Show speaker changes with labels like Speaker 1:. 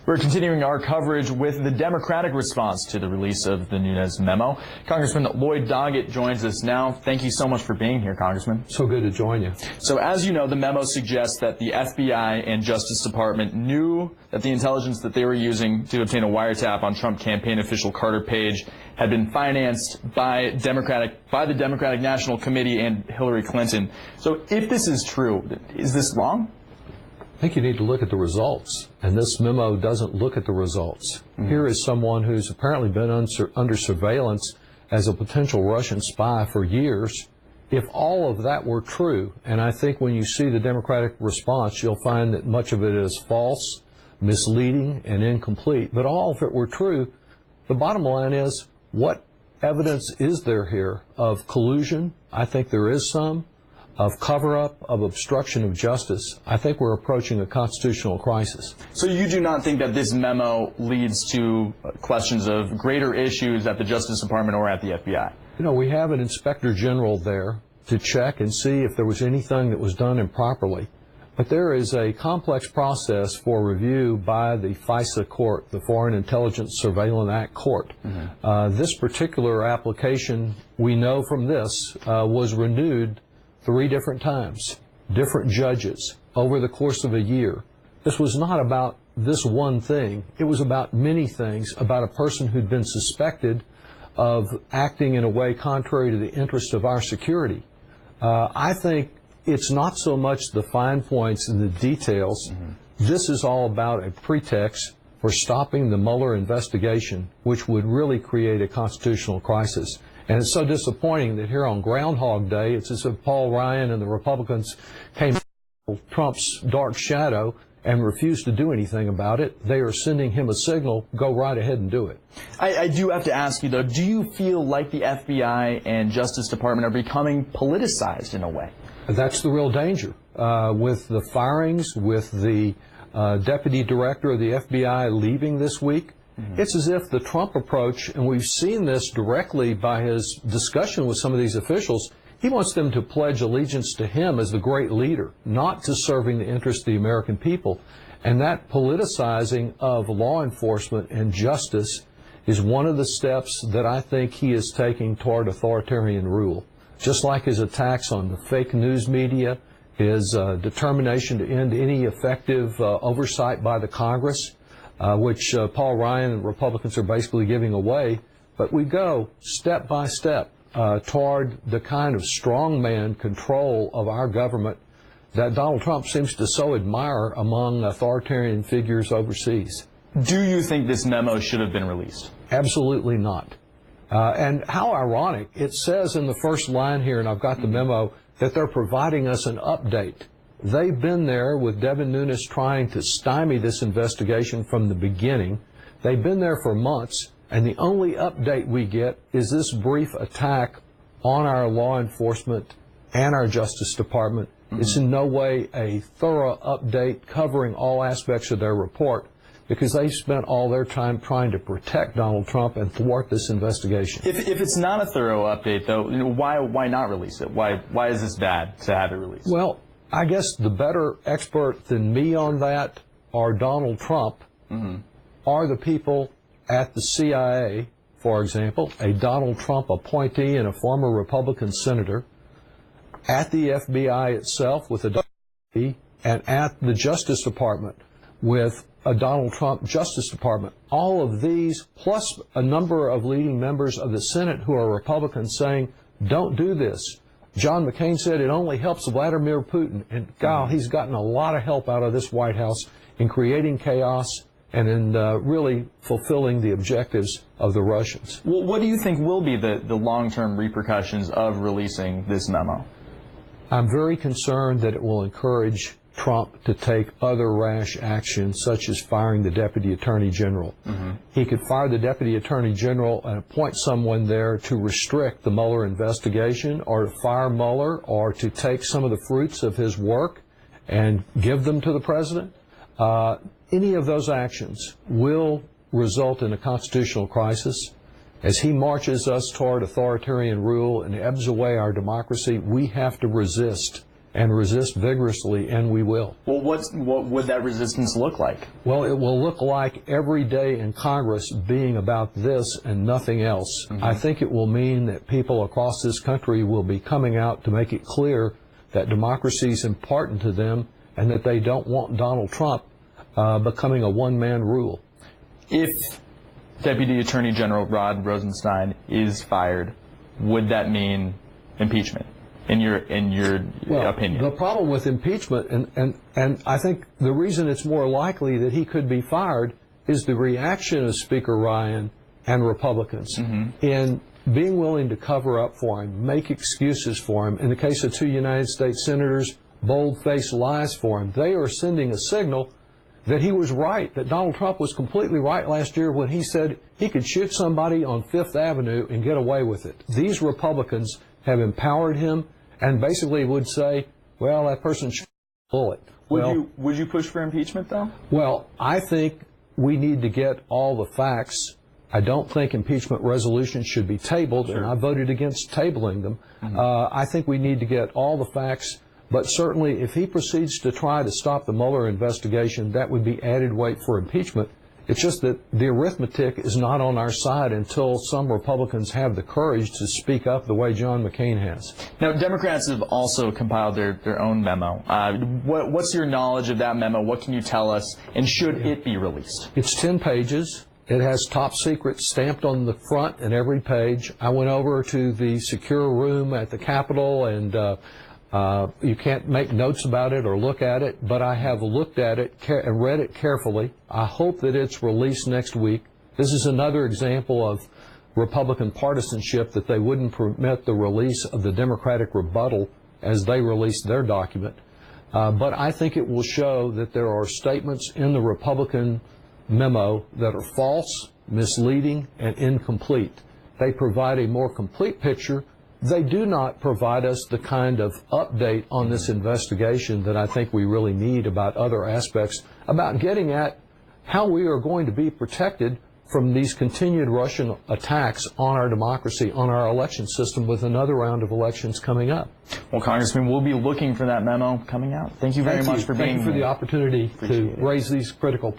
Speaker 1: We're continuing our coverage with the Democratic response to the release of the Nunes memo. Congressman Lloyd Doggett joins us now. Thank you so much for being here, Congressman.
Speaker 2: So good to join you.
Speaker 1: So as you know, the memo suggests that the FBI and Justice Department knew that the intelligence that they were using to obtain a wiretap on Trump campaign official Carter Page had been financed by the Democratic National Committee and Hillary Clinton. So if this is true, is this wrong?
Speaker 2: I think you need to look at the results, and this memo doesn't look at the results. Here is someone who's apparently been under surveillance as a potential Russian spy for years. If all of that were true, and I think when you see the Democratic response, you'll find that much of it is false, misleading, and incomplete, but all of it were true, the bottom line is, what evidence is there here of collusion? I think there is some. Of cover-up, of obstruction of justice. I think we're approaching a constitutional crisis.
Speaker 1: So you do not think that this memo leads to questions of greater issues at the Justice Department or at the FBI?
Speaker 2: You know, we have an inspector general there to check and see if there was anything that was done improperly. But there is a complex process for review by the FISA Court, the Foreign Intelligence Surveillance Act Court. This particular application, we know from this, was renewed 3 different times, different judges, over the course of a year. This was not about this one thing. It was about many things, about a person who'd been suspected of acting in a way contrary to the interest of our security. I think it's not so much the fine points and the details. This is all about a pretext for stopping the Mueller investigation, which would really create a constitutional crisis. And it's so disappointing that here on Groundhog Day, it's as if Paul Ryan and the Republicans came to Trump's dark shadow and refused to do anything about it. They are sending him a signal, go right ahead and do it.
Speaker 1: I do have to ask you, though, do you feel like the FBI and Justice Department are becoming politicized in a way?
Speaker 2: That's the real danger. With the firings, with the deputy director of the FBI leaving this week, it's as if the Trump approach, and we've seen this directly by his discussion with some of these officials, he wants them to pledge allegiance to him as the great leader, not to serving the interests of the American people. And that politicizing of law enforcement and justice is one of the steps that I think he is taking toward authoritarian rule. Just like his attacks on the fake news media, his determination to end any effective oversight by the Congress, which Paul Ryan and Republicans are basically giving away. But we go step by step toward the kind of strongman control of our government that Donald Trump seems to so admire among authoritarian figures overseas.
Speaker 1: Do you think this memo should have been released?
Speaker 2: Absolutely not. And how ironic. It says in the first line here, and I've got the memo, that they're providing us an update. They've been there with Devin Nunes trying to stymie this investigation from the beginning. They've been there for months, and the only update we get is this brief attack on our law enforcement and our Justice Department. It's in no way a thorough update covering all aspects of their report, because they spent all their time trying to protect Donald Trump and thwart this investigation.
Speaker 1: If it's not a thorough update, though, why not release it? Why is this bad to have it released?
Speaker 2: Well, I guess the better expert than me on that are Donald Trump, are the people at the CIA, for example, a Donald Trump appointee and a former Republican senator, at the FBI itself with a and at the Justice Department with a Donald Trump Justice Department. All of these, plus a number of leading members of the Senate who are Republicans saying, don't do this. John McCain said it only helps Vladimir Putin, and God, he's gotten a lot of help out of this White House in creating chaos and in really fulfilling the objectives of the Russians.
Speaker 1: Well, what do you think will be the long-term repercussions of releasing this memo?
Speaker 2: I'm very concerned that it will encourage Trump to take other rash actions, such as firing the Deputy Attorney General. He could fire the Deputy Attorney General and appoint someone there to restrict the Mueller investigation, or to fire Mueller, or to take some of the fruits of his work and give them to the President. Any of those actions will result in a constitutional crisis. As he marches us toward authoritarian rule and ebbs away our democracy, we have to resist and resist vigorously, and we will.
Speaker 1: Well, what would that resistance look like?
Speaker 2: Well, it will look like every day in Congress being about this and nothing else. I think it will mean that people across this country will be coming out to make it clear that democracy is important to them and that they don't want Donald Trump becoming a one-man rule.
Speaker 1: If Deputy Attorney General Rod Rosenstein is fired, would that mean impeachment? In your opinion?
Speaker 2: The problem with impeachment, and I think the reason it's more likely that he could be fired is the reaction of Speaker Ryan and Republicans in being willing to cover up for him, make excuses for him. In the case of 2 United States senators, bold-faced lies for him. They are sending a signal that he was right, that Donald Trump was completely right last year when he said he could shoot somebody on Fifth Avenue and get away with it. These Republicans have empowered him and basically would say, well, that person should bullet.
Speaker 1: Would you push for impeachment, though?
Speaker 2: Well, I think we need to get all the facts. I don't think impeachment resolutions should be tabled, and I voted against tabling them. I think we need to get all the facts, but certainly if he proceeds to try to stop the Mueller investigation, that would be added weight for impeachment. It's just that the arithmetic is not on our side until some Republicans have the courage to speak up the way John McCain has.
Speaker 1: Now, Democrats have also compiled their own memo. What's your knowledge of that memo? What can you tell us? And should it be released? It's
Speaker 2: 10 pages. It has top secret stamped on the front and every page. I went over to the secure room at the Capitol, and you can't make notes about it or look at it, but I have looked at it and read it carefully. I hope that it's released next week. This is another example of Republican partisanship, that they wouldn't permit the release of the Democratic rebuttal as they released their document. But I think it will show that there are statements in the Republican memo that are false, misleading, and incomplete. They provide a more complete picture. They do not provide us the kind of update on this investigation that I think we really need about other aspects, about getting at how we are going to be protected from these continued Russian attacks on our democracy, on our election system, with another round of elections coming up.
Speaker 1: Well, Congressman, we'll be looking for that memo coming out. Thank you very much for being here.
Speaker 2: Thank you for the opportunity to raise these critical